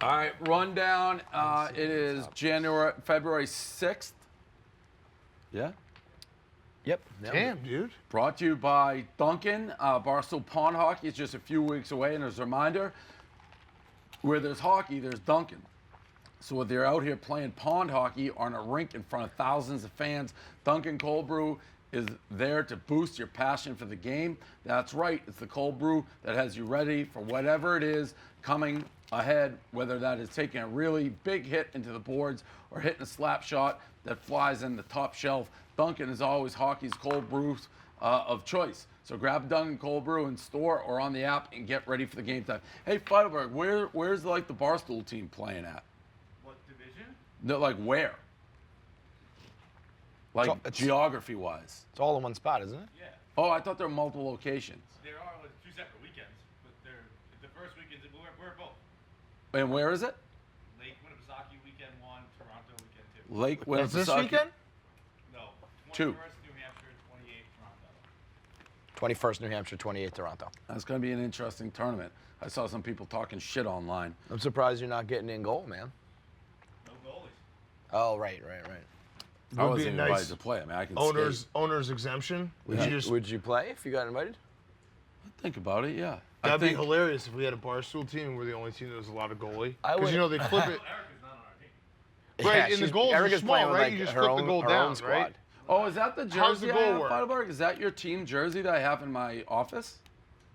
All right, rundown. It is February 6th. Yeah? Yep. Damn, dude. Brought to you by Duncan. Barstool Pond Hockey is just a few weeks away, and as a reminder, where there's hockey, there's Duncan. So if they're out here playing pond hockey on a rink in front of thousands of fans, Duncan Cold Brew is there to boost your passion for the game. That's right, it's the cold brew that has you ready for whatever it is coming ahead, whether that is taking a really big hit into the boards or hitting a slap shot that flies in the top shelf. Duncan is always hockey's cold brews of choice. So grab Duncan Cold Brew in store or on the app and get ready for the game time. Hey, Feidelberg, where's like the Barstool team playing at? What division? No, like where? Like geography-wise. It's all in one spot, isn't it? Yeah. Oh, I thought there were multiple locations. There are like, 2 separate weekends, but they're the first weekend. We're both. And where is it? Lake Winnipesaukee weekend 1, Toronto weekend 2. Lake Is this Winnipesaukee. weekend? No. 2. 21st New Hampshire, 28th Toronto. 21st New Hampshire, 28th Toronto. That's going to be an interesting tournament. I saw some people talking shit online. I'm surprised you're not getting in goal, man. No goalies. Oh, right. I Would be wasn't a even nice invited to play. I mean, I can owner's exemption. Would you play if you got invited? think about it, yeah. That'd be hilarious if we had a Barstool team and we're the only team that was allowed a goalie. I Because, would- you know, they flip it. Erica's not on our team. Right, and the goals are Erica's small, playing with, right? like, You just her flip own, the goal her down, own squad. right? Oh, is that the jersey How's the I goal have, work? Feidelberg? Is that your team jersey that I have in my office?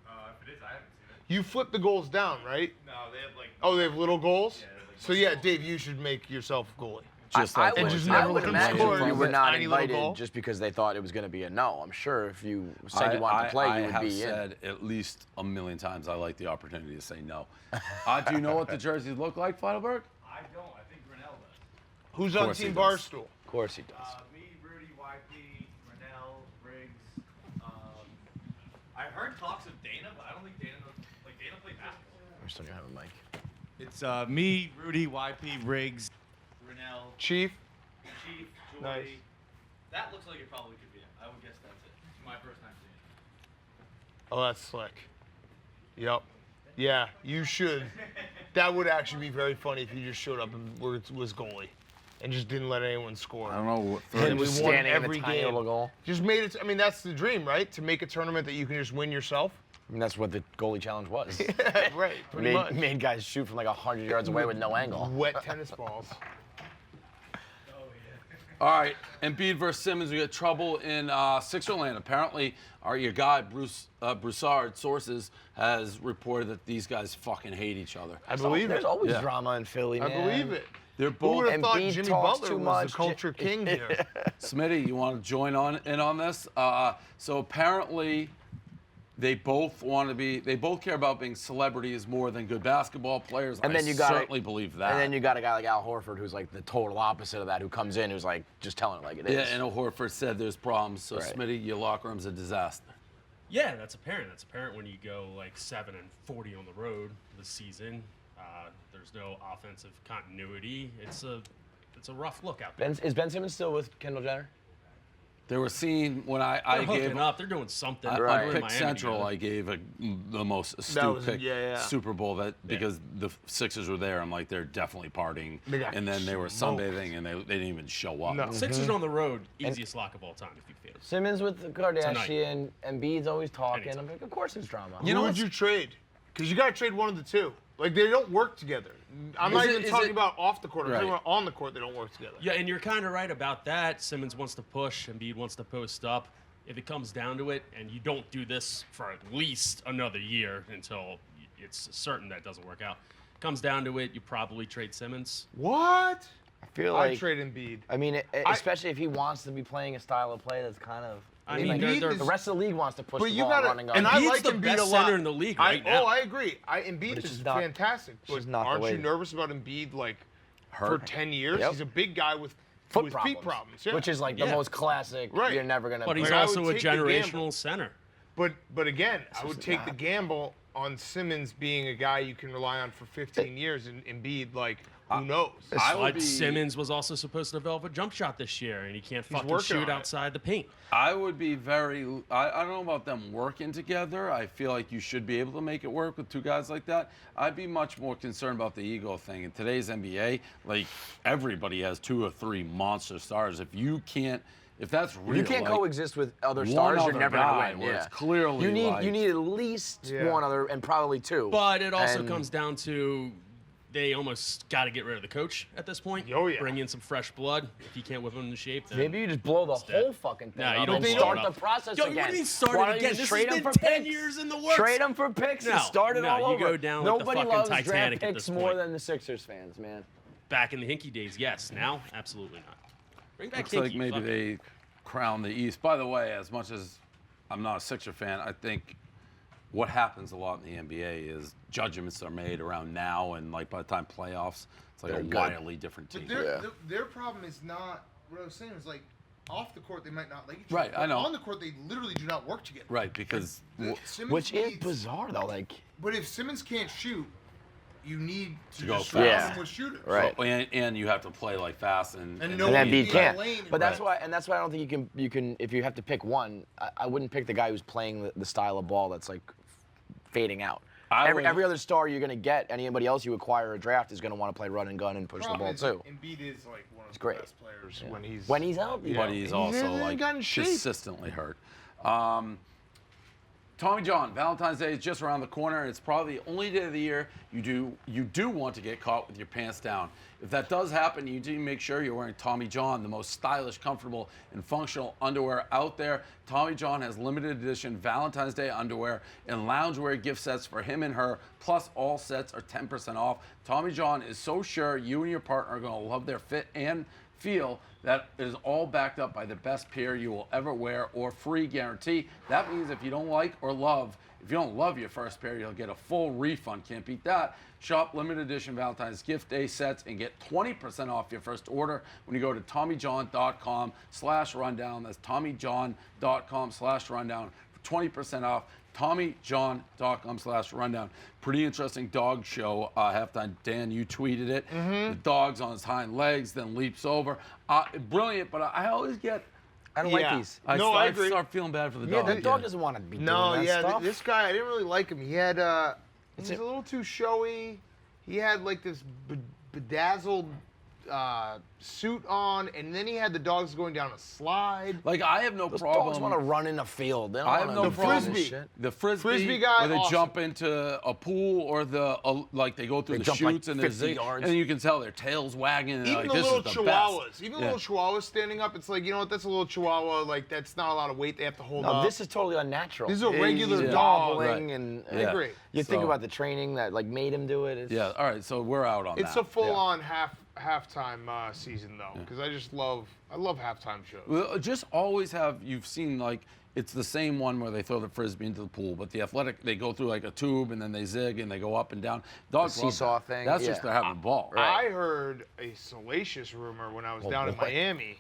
If it is, I haven't seen it. You flip the goals down, right? No, they have like. Oh, they have little goals? Yeah, they have, like, So, yeah, Dave, you should make yourself a goalie. Just I like would, And just I never would let them imagine score. you were That not tiny little invited goal. just because they thought it was going to be a no. I'm sure if you said you wanted to play, you would have be in. said at least a million times I like the opportunity to say no. Do you know what the jerseys look like, Feidelberg? I don't. I think Grinnell does. Who's on course he Team does. Barstool? Of course he does. Me, Rudy, YP, Grinnell, Briggs. I heard talks of Dana, but I don't think Dana knows. Like Dana played basketball. I still don't have a mic. It's me, Rudy, YP, Briggs, Grinnell, Chief? Chief, Joy. Nice. That looks like it probably could be it. I would guess that's it. It's my first time seeing it. Oh, that's slick. Yep. Yeah, you should. That would actually be very funny if you just showed up and was goalie and just didn't let anyone score. I don't know. And we Just won standing in the every tiny game. little goal. Just made it. I mean, that's the dream, right? To make a tournament that you can just win yourself. I mean, that's what the goalie challenge was. Right. Pretty much. Made guys shoot from like 100 yards away with no angle. Wet tennis balls. All right, Embiid versus Simmons. We got trouble in Sixerland. Apparently, your guy Broussard sources has reported that these guys fucking hate each other. I believe There's it. always Yeah. drama in Philly, I man. believe it. They're Who both. would have thought Embiid Jimmy talks Butler too was much. the culture king here? Smitty, you want to join in on this? So apparently, they both care about being celebrities more than good basketball players. And then you I got certainly believe that. And then you got a guy like Al Horford who's like the total opposite of that, who comes in who's like just telling it like it is. Yeah, and Horford said there's problems. So Right. Smitty, your locker room's a disaster. Yeah, that's apparent. That's apparent when you go like 7-40 on the road this season. There's no offensive continuity. It's a rough look out there. Is Ben Simmons still with Kendall Jenner? They were seen when I They're gave hooking up. They're doing something. on Right. They're in Pick Miami Central. together. I gave the most astute was- pick yeah. Super Bowl because the Sixers were there. I'm like, they're definitely partying, They got and then they were smoked. sunbathing and they didn't even show up. No. Sixers on the road, easiest lock of all time if you feel. Simmons with the Kardashian, Embiid's always talking. Anytime. I'm like, of course there's drama. You know Who would what's- you trade? Because you got to trade one of the two. Like, they don't work together. I'm not even talking about off the court. I'm talking Right. about on the court, they don't work together. Yeah, and you're kind of right about that. Simmons wants to push, Embiid wants to post up. If it comes down to it, and you don't do this for at least another year until it's certain that doesn't work out, comes down to it, you probably trade Simmons. What? I feel I'd like trade Embiid. I mean, especially if he wants to be playing a style of play that's kind of. I mean, mean, like, they're- the rest of the league wants to push But the you ball gotta, running up. and I Embiid's like the Embiid best a lot. center in the league right now. Oh, I agree. Embiid it's is just not- fantastic. But just not the aren't way- you nervous about Embiid like for Hurt. 10 years? Yep. He's a big guy with Foot feet problems. Yeah. which is like the Yeah. most classic. Right. You're never gonna. But he's Like, I also would a take the gamble. generational center. But again, I would is take not. the gamble on Simmons being a guy you can rely on for 15 years and Embiid like Who knows? I would But be- Simmons was also supposed to develop a jump shot this year, and he can't fucking working on shoot it. outside the paint. I would be very. I don't know about them working together. I feel like you should be able to make it work with two guys like that. I'd be much more concerned about the ego thing. In today's NBA, like everybody has 2 or 3 monster stars. If that's real, You can't like, coexist with other one stars. You're other never guy gonna win. where Yeah. it's clearly you need like- you need at least Yeah. one other and probably 2. But it also And- comes down to they almost got to get rid of the coach at this point. Oh, yeah. Bring in some fresh blood. If you can't whip them into shape, then Maybe you just blow the dead. whole fucking thing No, you up don't and blow start it the up. process Yo, again. what do you mean start Why it don't again? you This trade has them been for 10 picks? years in the works. Trade them for picks and No, start it no, all you over. go down like the Nobody fucking loves Titanic draft at picks this more point. than the Sixers fans, man. Back in the Hinkie days, yes. Now, absolutely not. Bring back Looks Hinkie. like maybe fuck it. they crown the East. By the way, as much as I'm not a Sixer fan, I think what happens a lot in the NBA is judgments are made around now, and like by the time playoffs, it's like They're a good. wildly different team. But their problem is not what I was saying. Is like off the court they might not like each other. Right, I but know. On the court they literally do not work together. Right, because Simmons Which is needs- bizarre though. Like, But if Simmons can't shoot, you need to go just fast. surround him with shooters. Right. and you have to play like fast and And and nobody then be Embiid in the can't. lane But that's Right. why I don't think you can if you have to pick one. I wouldn't pick the guy who's playing the style of ball that's like fading out. Every other star you're gonna get, anybody else you acquire a draft is gonna want to play run and gun and push the Problem ball is, too. Embiid is like one of the great. best players Yeah. when He's healthy. but he's He also hasn't like gotten shape. consistently hurt. Tommy John, Valentine's Day is just around the corner. It's probably the only day of the year you do want to get caught with your pants down. If that does happen, you do make sure you're wearing Tommy John, the most stylish, comfortable, and functional underwear out there. Tommy John has limited edition Valentine's Day underwear and loungewear gift sets for him and her, plus all sets are 10% off. Tommy John is so sure you and your partner are going to love their fit and feel that is all backed up by the best pair you will ever wear or free guarantee. That means if you don't love your first pair, you'll get a full refund. Can't beat that. Shop limited edition Valentine's gift day sets and get 20% off your first order when you go to TommyJohn.com/rundown. That's TommyJohn.com/rundown for 20% off. TommyJohn.com/rundown. Pretty interesting dog show halftime. Dan, you tweeted it. The dog's on his hind legs, then leaps over. Brilliant, but I always get. I don't Yeah. like these. No, I agree. start feeling bad for the Yeah, dog. the dog doesn't want to be No, doing that yeah, stuff. this guy I didn't really like him. He had he was a little too showy. He had like this bedazzled suit on, and then he had the dogs going down a slide. Like I have no Those problem. dogs want to run in a field. They don't I have wanna no do problem. this Frisbee. shit. The frisbee Frisbee guy, where they awesome. jump into a pool or like they go through They the jump, like, chutes and they're 50 zig, yards. and you can tell their tails wagging. And Even like, the this little is the chihuahuas, best. even the Yeah. little chihuahuas standing up, it's like, you know what, that's a little chihuahua, like that's not a lot of weight they have to hold No, up. this is totally unnatural. This is a regular He's dog. wobbling Right. and I agree. You think So- about the training that like made him do it. It's, Yeah. All right. So we're out on It's that. a full-on halftime season though, because I love halftime shows. Well, just always have you've seen like it's the same one where they throw the frisbee into the pool, but the athletic they go through like a tube and then they zig and they go up and down. Dogs love seesaw that. thing, That's yeah. just they're having a ball. Right. I heard a salacious rumor when I was Oh, down in boy. Miami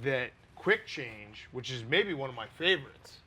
that Quick Change, which is maybe one of my favorites,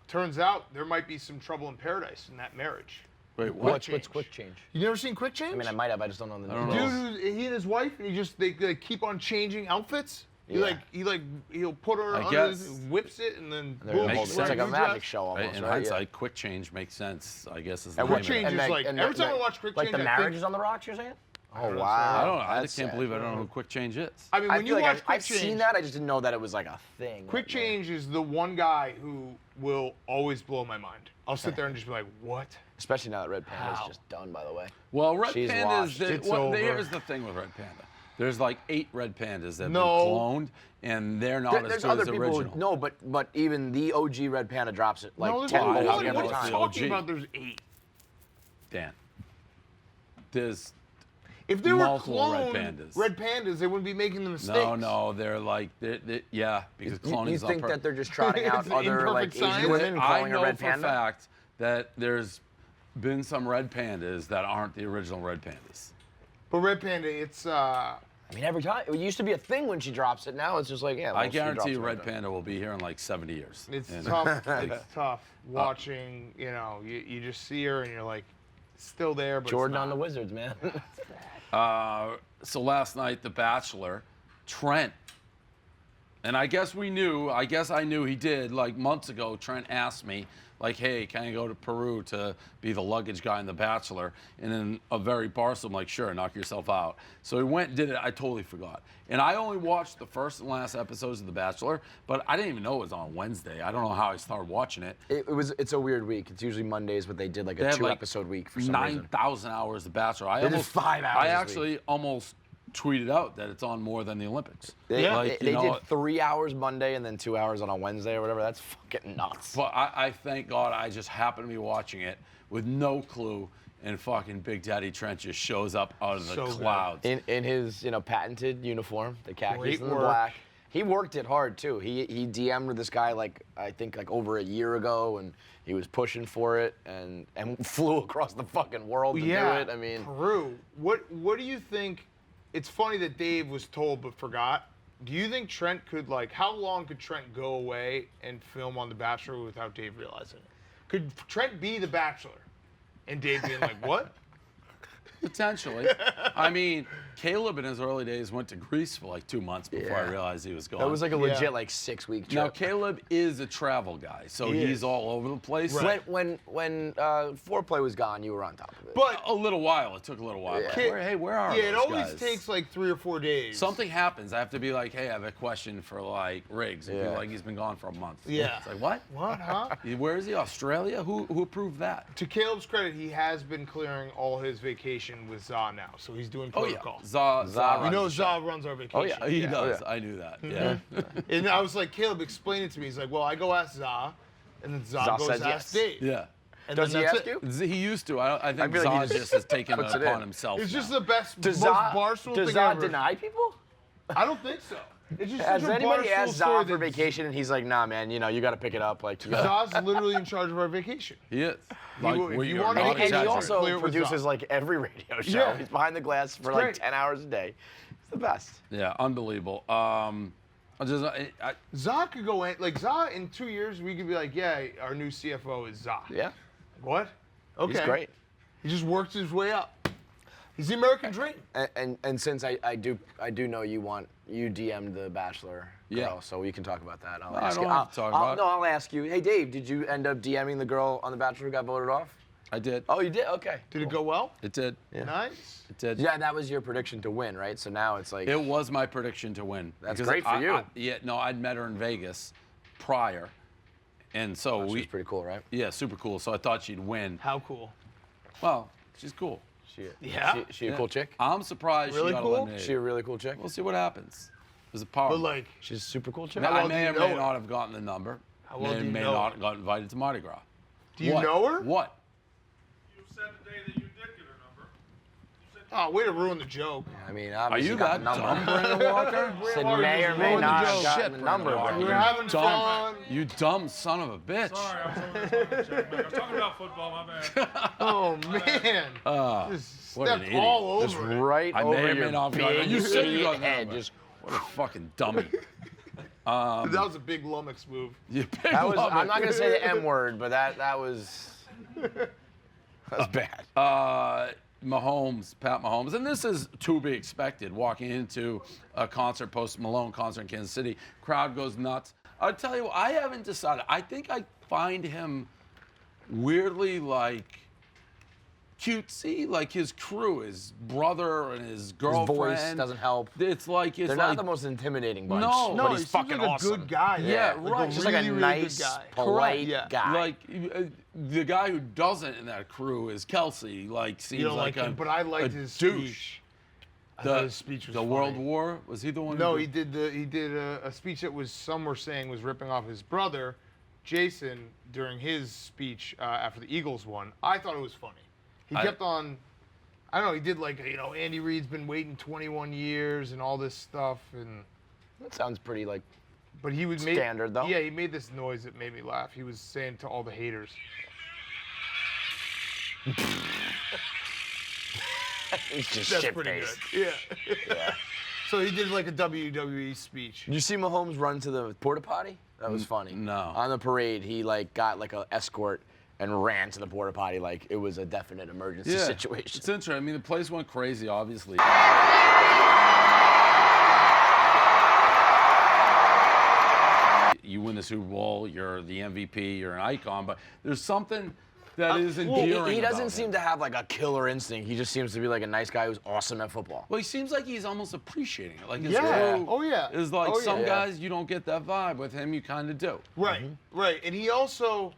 turns out there might be some trouble in paradise in that marriage. Wait, what? What's change. quick change? You never seen Quick Change? I mean, I might have. I just don't know the I don't name. know. Dude, he and his wife, and they keep on changing outfits. Yeah. He'll put her I under guess. his, whips it, and then They're boom, Makes almost- she's it's like wearing a new magic dress. show almost, In right? hindsight, quick change makes sense. I guess is the And name Quick of it. Change is like every time I watch Quick like Change, the I think- marriage is on the rocks. You're saying? Oh don't know. wow! I don't know. I That's can't sad. believe I don't know who quick change is. I mean, I when feel you like watch Quick I've Change, seen that. I just didn't know that it was like a thing. Quick Change is the one guy who will always blow my mind. I'll sit there and just be like, what? Especially now that Red Panda's How? just done, by the way. Well, red She's pandas. washed. It's over. Here's the thing with red panda. There's like 8 red pandas that have No. been cloned, and they're not as There's good other as the people. original. No, but even the OG Red Panda drops it like No, there's 10 no I volts don't what, get what what are it's you the talking OG. about? There's 8. Dan. There's If there were multiple red cloned pandas. red pandas, they wouldn't be making the mistakes. no, they're like yeah, because cloning You is not think that they're just trotting out It's other like imperfect science. Asian women and I calling a know red for a panda? fact that there's been some red pandas that aren't the original red pandas. But red panda, it's I mean, every time it used to be a thing when she drops it. Now it's just like, yeah. I well, she guarantee drops you, it red right there. panda will be here in like 70 years. it's And- tough. It's tough watching. You know, you just see her and you're like, still there, but Jordan it's on the not. Wizards, man. So last night, The Bachelor, Trent, and I guess I knew he did, like months ago, Trent asked me, like, hey, can I go to Peru to be the luggage guy in The Bachelor? And in a very Barstool, I'm like, sure, knock yourself out. So he went and did it. I totally forgot. And I only watched the first and last episodes of The Bachelor, but I didn't even know it was on Wednesday. I don't know how I started watching it. It's a weird week. It's usually Mondays, but they did like a 2-episode week for some reason. 9,000 hours of Bachelor. They did 5 hours I this actually week. almost tweeted out that it's on more than the Olympics. They you know, did 3 hours Monday and then 2 hours on a Wednesday or whatever. That's fucking nuts. But I thank God I just happened to be watching it with no clue, and fucking Big Daddy Trent just shows up out of the So good. clouds. In his patented uniform, the khakis Great and the work. black. He worked it hard too. He DM'd with this guy I think over a year ago, and he was pushing for it and flew across the fucking world to do it. I mean, Peru. What do you think? It's funny that Dave was told but forgot. Do you think Trent could how long could Trent go away and film on The Bachelor without Dave realizing it? Could Trent be The Bachelor and Dave being like, what? Potentially. I mean, Caleb in his early days went to Greece for like 2 months before I Yeah. realized he was gone. that was like a legit 6-week trip. Now, Caleb is a travel guy, so He he's is. all over the place. Right. When foreplay was gone, you were on top of it. But A little while. It took a little while. Yeah. But where are yeah, it those always guys? takes 3 or 4 days. Something happens. I have to be like, hey, I have a question for Riggs. And Yeah. people are like, he's been gone for a month. Yeah. It's like, what? What, huh? Where is he? Australia? Who approved that? To Caleb's credit, he has been clearing all his vacation with Za now, so he's doing Oh yeah, protocol. Za Za You runs know the show. Za runs our vacation. Oh yeah, he Yeah. does. Oh, I knew that. Yeah. And I was like, Caleb, explain it to me. He's like, well, I go ask Za, and then Za Za goes says ask yes. Dave. Yeah. And Does then he that's ask it. you? He used to. I think feel like he Za just just has taken it puts it upon in. himself. It's just now. the best, Does most Za, Barstool does thing Za ever. deny people? I don't think so. It's just Has such a anybody Barstool asked Za story for that vacation and he's like, nah, man, you got to pick it up. Za's literally in charge of our vacation. He is. will- if we you are want to- not And he exaggerating. also Clear with produces Za. every radio show. Yeah. He's behind the glass for great. 10 hours a day. It's the best. Yeah, unbelievable. Za could go in, Za in 2 years, we could be like, yeah, our new CFO is Za. Yeah. What? Okay. He's great. He just worked his way up. He's the American dream. And since I do know you DM'd the Bachelor girl, Yeah. so we can talk about that. I'll No, I ask don't you. have to talk about it. No, I'll ask you. Hey, Dave, did you end up DMing the girl on the Bachelor who got voted off? I did. Oh, you did? Okay. Did it go well? It did. Yeah. Nice. It did. Yeah, that was your prediction to win, right? So now it's like It was my prediction to win. That's Because great for you. I'd met her in Vegas prior, and so she's pretty cool, right? Yeah, super cool. So I thought she'd win. How cool. Well, she's cool. Yeah? She a cool chick? I'm surprised Really she got cool? eliminated. She a really cool chick? We'll see what happens. There's a power. But She's a super cool chick? How I well do may you or know may her? not have gotten the number. How well do you may know not her? have got invited to Mardi Gras. Do you What? know her? What? You said today that you did get her number. You said Oh, way to ruin the joke. I mean, Are obviously you got that the dumb, number. Brandon Walker? Said Walker may just or may ruined the not joke. have gotten Shit, the Brandon number. Walker. but We were you- having dumb, fun. You dumb son of a bitch. sorry, I was over there talking check. I was talking about football, my bad. Oh, man. Just what an stepped idiot. all Just over it. right I over may or your may not have gotten it. big You said you got the head. number. Just What a fucking dummy. That was a big Lummox move. You big that was. I'm lummox. not gonna say the M word, but that was bad. Mahomes, Pat Mahomes, and this is to be expected. Walking into a concert, Post Malone concert in Kansas City, crowd goes nuts. I'll tell you, I haven't decided. I think I find him weirdly cutesy, like his crew, his brother and his His girlfriend. voice doesn't help. It's like They're not the most intimidating bunch. No. No, but he he's seems fucking like a awesome. good guy. Yeah, right. Just like a really, really nice, good guy. polite Yeah. guy. Like the guy who doesn't in that crew is Kelsey. Like seems You don't like like him, but I liked a his douche. speech. I thought his speech was the funny. World War, was he the one? No, who he did a speech that was some were saying was ripping off his brother, Jason, during his speech after the Eagles won. I thought it was funny. He kept on. I don't know. He did Andy Reid's been waiting 21 years and all this stuff, and That sounds pretty like. but he would make Standard, though. Yeah, he made this noise that made me laugh. He was saying to all the haters. He's just That's shit pretty faced. good. Yeah. So he did like a WWE speech. Did you see Mahomes run to the porta potty? That was funny. no. On the parade, he got a escort, and ran to the porta potty like it was a definite emergency situation. It's interesting. I mean, the place went crazy, obviously. You win the Super Bowl, you're the MVP, you're an icon, but there's something that is endearing. He doesn't about seem him. to have like a killer instinct. He just seems to be like a nice guy who's awesome at football. Well, he seems like he's almost appreciating it. Like his Yeah. crew Oh, yeah. is like Oh, yeah. some Yeah. guys you don't get that vibe with him. You kind of do. Right, right. And he also,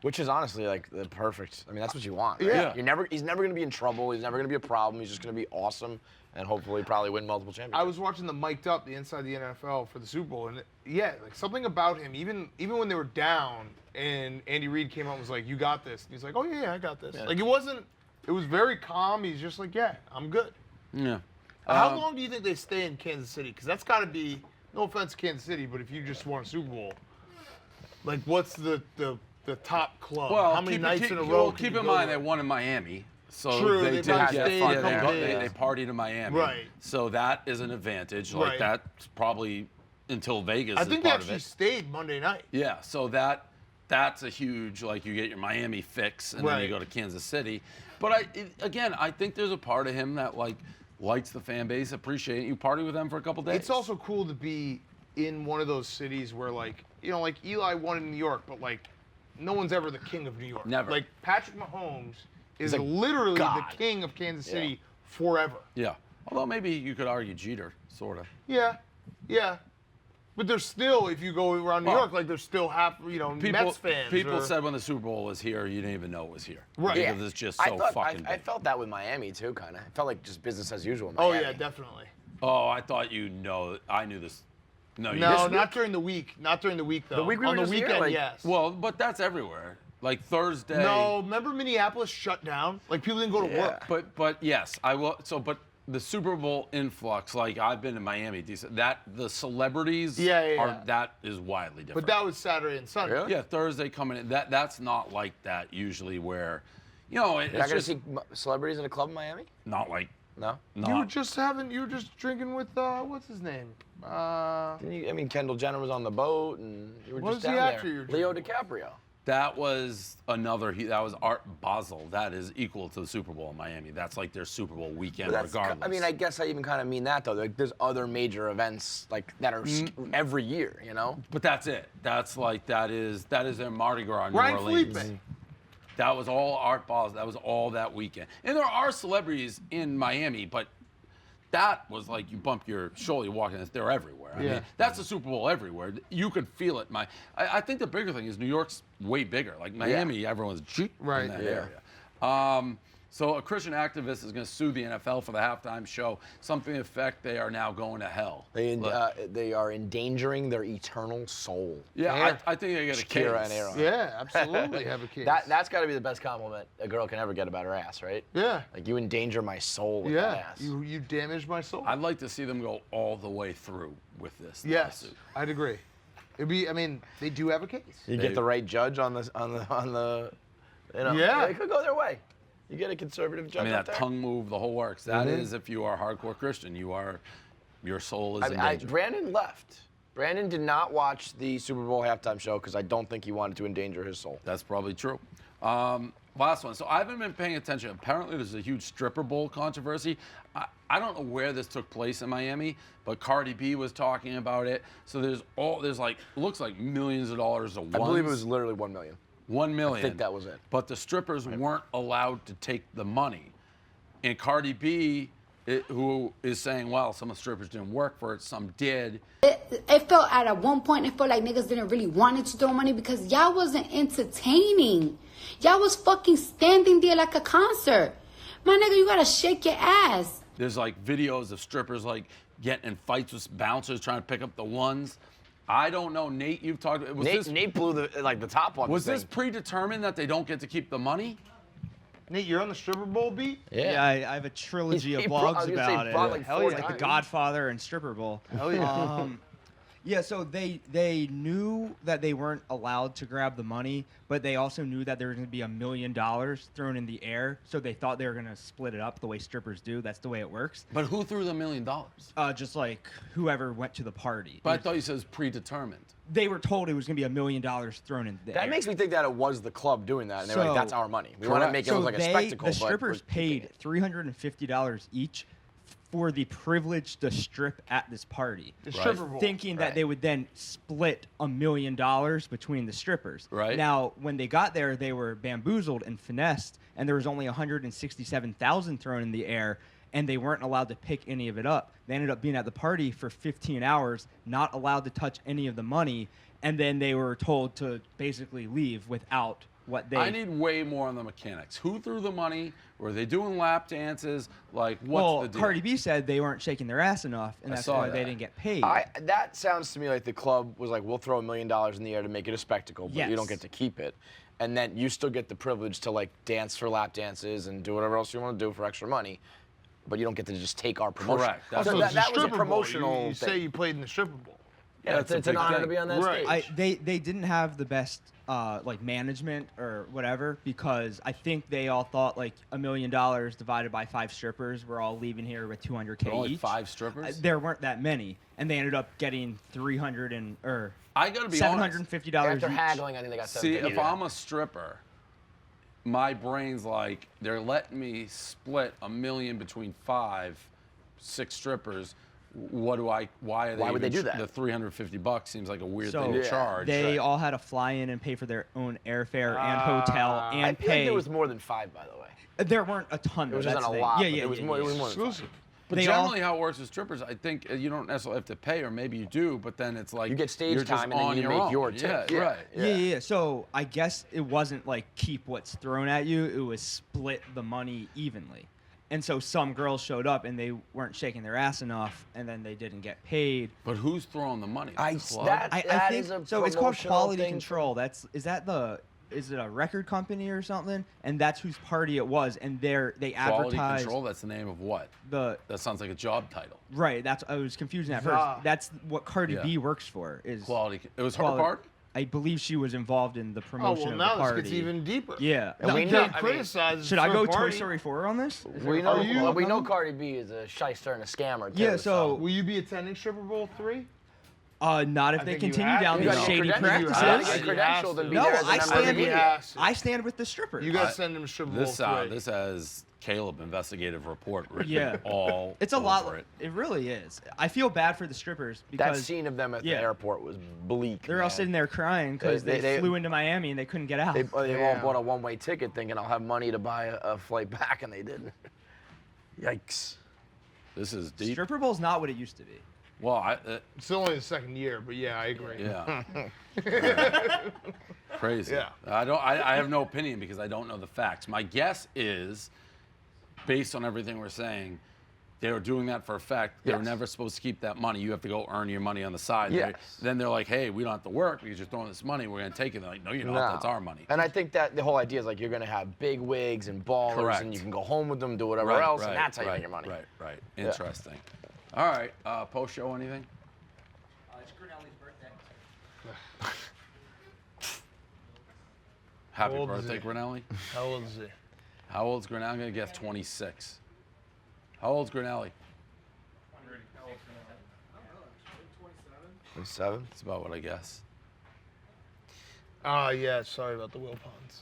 Which is honestly like the perfect. I mean, that's what you want. Right? Yeah. He's never gonna be in trouble. He's never gonna be a problem. He's just gonna be awesome and hopefully probably win multiple championships. I was watching the Mic'd Up, the Inside the NFL for the Super Bowl, and like something about him, even when they were down, and Andy Reid came out and was like, "You got this." And he's like, "Oh yeah, I got this." Yeah. Like it was very calm. He's just like, "Yeah, I'm good." Yeah. How long do you think they stay in Kansas City? Because that's got to be, no offense to Kansas City, but if you just won a Super Bowl, like what's the top club? Well, how many nights in a row? Well, can keep you in go mind there? they won in Miami. So True, they they did probably get stayed fun. a couple They days. partied in Miami. Right. So that is an advantage. Like Right. that's probably until Vegas I is think they part of actually it. stayed Monday night. Yeah, so that's a huge, like you get your Miami fix and then you Right. go to Kansas City. But I think there's a part of him that like likes the fan base, appreciate it. You party with them for a couple days. It's also cool to be in one of those cities where, like, you know, like Eli won in New York, but like, no one's ever the king of New York. Never. Like Patrick Mahomes is like literally God. the king of Kansas City forever. Yeah. Although maybe you could argue Jeter, sort of. Yeah, yeah. But there's still, if you go around New Well, York, like there's still Mets fans. People said when the Super Bowl was here, you didn't even know it was here. Right. Because it's just so fucking I big. felt that with Miami too, kind of. It felt like just business as usual. In Oh Miami. yeah, definitely. Oh, I thought I knew this. No, you No, just- not during the week. Not during the week though. The week we on were the just here, weekend, like- yes. Well, but that's everywhere. Like Thursday. no, remember Minneapolis shut down? Like people didn't go to work. But yes, I will. So, but the Super Bowl influx, like I've been in Miami, that the celebrities Yeah. that is widely different. But that was Saturday and Sunday. Really? yeah, Thursday coming in. That's not like that usually. Where, it's You're not gonna just see celebrities in a club in Miami? not like No. You were not. just drinking with what's his name? I mean, Kendall Jenner was on the boat, and you were What just was the down actor you were there. Leo drinking DiCaprio. That was that was Art Basel. That is equal to the Super Bowl in Miami. That's like their Super Bowl weekend, But that's, regardless. I mean, I guess I even kind of mean that though. Like, there's other major events like that are every year, you know. But that's it. That's like that is their Mardi Gras in New Ryan Orleans. Felipe. That was all Art Basel. That was all that weekend. And there are celebrities in Miami, but that was like you bump your shoulder, you walk in, they're everywhere. I Yeah. mean, that's the Super Bowl everywhere. You could feel it. I think the bigger thing is New York's way bigger. Like Miami, everyone's Right. in that Yeah. area. So a Christian activist is going to sue the NFL for the halftime show. Something to the effect they are now going to hell. They are endangering their eternal soul. Yeah, Yeah. I think they get a case. Shakira and Aaron. Yeah, absolutely have a case. That's got to be the best compliment a girl can ever get about her ass, right? yeah. Like you endanger my soul with that Yeah. ass. You damaged my soul. I'd like to see them go all the way through with this. Yes, lawsuit. I'd agree. It'd be. I mean, they do have a case. You get the right judge on the, you know. Yeah. It could go their way. You get a conservative judge I mean, out that there. tongue move, the whole works. That is, if you are a hardcore Christian, your soul is in danger. Brandon left. Brandon did not watch the Super Bowl halftime show because I don't think he wanted to endanger his soul. That's probably true. Last one. So I haven't been paying attention. Apparently, there's a huge stripper bowl controversy. I don't know where this took place in Miami, but Cardi B was talking about it. So there's like looks like millions of dollars of ones. I believe it was literally 1 million. 1 million. I think that was it. But the strippers weren't allowed to take the money. And Cardi B, who is saying, well, some of the strippers didn't work for it, some did. It felt at one point, it felt like niggas didn't really want it to throw money because y'all wasn't entertaining. Y'all was fucking standing there like a concert. My nigga, you gotta shake your ass. There's like videos of strippers like getting in fights with bouncers trying to pick up the ones. I don't know, Nate, you've talked. Nate blew the top on Was this this predetermined that they don't get to keep the money? Nate, you're on the stripper bowl beat. Yeah, I have a trilogy of He brought- I blogs was gonna say about it. brought like Hell four yeah, like The times. Godfather and Stripper Bowl. Hell yeah. Yeah, so they knew that they weren't allowed to grab the money, but they also knew that there was going to be $1 million thrown in the air, so they thought they were going to split it up the way strippers do. That's the way it works. But who threw the $1 million? Just like whoever went to the party. But I thought you said it was predetermined. They were told it was going to be $1 million thrown in the air. That makes me think that it was the club doing that, and they were like, "That's our money. We want to make it look like a spectacle." The strippers paid $350 each for the privilege to strip at this party. The stripper bowl. Thinking that they would then split $1 million between the strippers. Right. Now, when they got there, they were bamboozled and finessed, and there was only $167,000 thrown in the air, and they weren't allowed to pick any of it up. They ended up being at the party for 15 hours, not allowed to touch any of the money, and then they were told to basically leave without what they... I need way more on the mechanics. Who threw the money? Were they doing lap dances? Like, what's Well, the deal? Cardi B said they weren't shaking their ass enough, and I that's saw why that. they didn't get paid. That sounds to me like the club was like, "We'll throw $1 million in the air to make it a spectacle, but you don't Yes. get to keep it." And then you still get the privilege to like dance for lap dances and do whatever else you want to do for extra money, but you don't get to just take our promotion. Correct. That's So Also, it's a that was a stripper bowl. promotional You say thing. you played in the stripper bowl. Yeah, That's a it's an big honor thing. to be on that Right. stage. They didn't have the best like management or whatever, because I think they all thought like $1 million divided by 5 strippers, we're all leaving here with $200K There were only each. 5 strippers? There weren't that many, and they ended up getting I gotta be honest. $750 After each. haggling, I think they got See, $750. if I'm a stripper, my brain's like, they're letting me split $1 million between 5, 6 strippers. Why would they do that? The $350 seems like a weird So thing to charge. they all had to fly in and pay for their own airfare and hotel and I feel pay. like there was more than 5, by the way. There weren't a ton. It was though, just that's a the thing. lot. Yeah, but yeah, it was yeah, more. yeah. It was more than 5. Exclusive. But They generally, how it works with strippers, I think you don't necessarily have to pay, or maybe you do, but then it's like You get stage you're just time and then on you your make own. your tip. Yeah, right. Yeah. So I guess it wasn't like keep what's thrown at you. It was split the money evenly. And so some girls showed up and they weren't shaking their ass enough, and then they didn't get paid. But who's throwing the money? The club? I That think is a so. It's called promotional quality thing. control. Is it a record company or something? And that's whose party it was. And they Quality advertised control. That's the name of what? the That sounds like a job title. right. That's I was confusing at first. That's what Cardi Yeah. B works for. Is Quality. It was her quality- part. I believe she was involved in the Oh, promotion well, of now the party. this gets even deeper. Yeah. And we You know- can't criticize. Should I go Toy party. Story 4 on this? We know. Are you- Well, we know Cardi B is a shyster and a scammer. Too, Yeah, so- Will you be attending Stripper Bowl 3? Not if I they think you continue have down to. you these gotta get shady credentialed. You practices. gotta get credentialed and be No, there as a I member of stand the with media. I stand with the strippers. You guys send him Stripper Bowl 3. This has Caleb investigative report written Yeah. all It's a lot. over it. It really is. I feel bad for the strippers That because scene of them at the Yeah. airport was bleak. they're all man. sitting there crying because they They- flew into Miami and they couldn't get out. They all Damn. bought a one-way ticket thinking I'll have money to buy a flight back, and they didn't. Yikes. This is deep. Stripper Bowl's not what it used to be. Well, It's only the second year, but yeah, I agree. yeah. Crazy. Yeah. I have no opinion because I don't know the facts. My guess is, based on everything we're saying, they were doing that for a fact. They were Yes. never supposed to keep that money. You have to go earn your money on the side. Yes. Then they're like, hey, we don't have to work because you're throwing this money. We're going to take it. They're like, no, you don't. That's our money. And I think that the whole idea is like you're gonna have big wigs and ballers, Correct. and you can go home with them, do whatever else, and that's how you make your money. Right. Interesting. All right. Post show anything? It's Grinelli's birthday. Happy How old is birthday, he? Grinelli. How old is he? How old's Grinelli? I'm going to guess 26. How old's Grinelli? 27. That's about what I guess. Yeah, sorry about the Wilpons.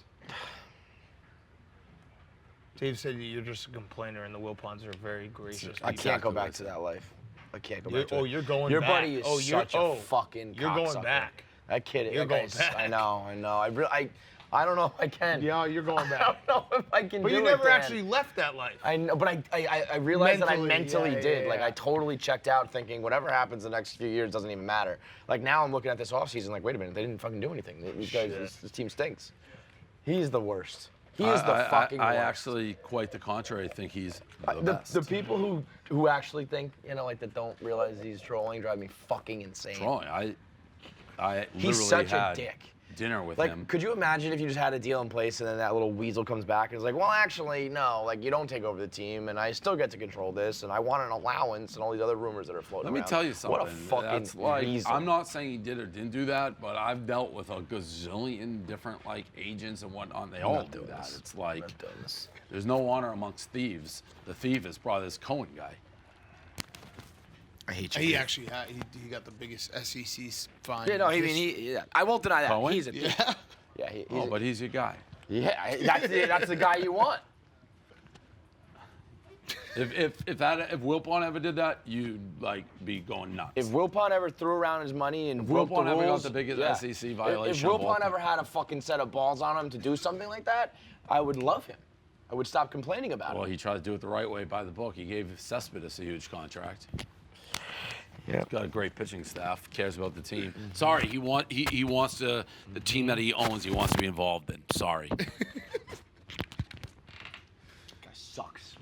Dave said you're just a complainer, and the Wilpons are very gracious. I people. can't go Exactly back what to I said. that life. I can't go You're- back to oh, it. you're going Your back. buddy is Oh, you're- such a oh, fucking you're going cocksucker. back. That kid. You're that going guy's- back. I know. I don't know if I can. Yeah, you're going I back. don't know if I can But do you it, never Dan. actually left that life. I know, but I realized that I Mentally, mentally yeah, did. yeah, Like yeah. I totally checked out, thinking whatever happens the next few years doesn't even matter. Like now I'm looking at this offseason, like wait a minute, they didn't fucking do anything. These guys, this team stinks. He's the worst. He is the fucking I worst. actually, quite the contrary, think he's the the best. people who actually think, like that don't realize he's trolling drive me fucking insane. Trolling. I literally He's such a had dick. dinner with Like, him. could you imagine if you just had a deal in place and then that little weasel comes back and is like, well, actually, no, like, you don't take over the team and I still get to control this and I want an allowance and all these other rumors that are floating Let me around. tell you something. What a fucking That's like, weasel. I'm not saying he did or didn't do that, but I've dealt with a gazillion different like agents and whatnot. They all not do doing that. this. It's like not doing this. there's no honor amongst thieves. The thief is probably this Cohen guy. I hate you. He dude. actually he got the biggest SEC fine. Yeah, no, yeah, I won't deny that. Cohen? He's a Yeah. yeah, he's Oh, but he's your guy. yeah, that's the guy you want. If Wilpon ever did that, you'd like be going nuts. If Wilpon ever threw around his money and broke the Wilpon ever got rules, the biggest yeah. SEC If violation of all Wilpon time. ever had a fucking set of balls on him to do something like that, I would love him. I would stop complaining about Well, it. he tried to do it the right way by the book. He gave Cespedes a huge contract. Yeah. Got a great pitching staff. Cares about the team. Sorry, he wants the team that he owns. He wants to be involved in. Sorry. Guy sucks.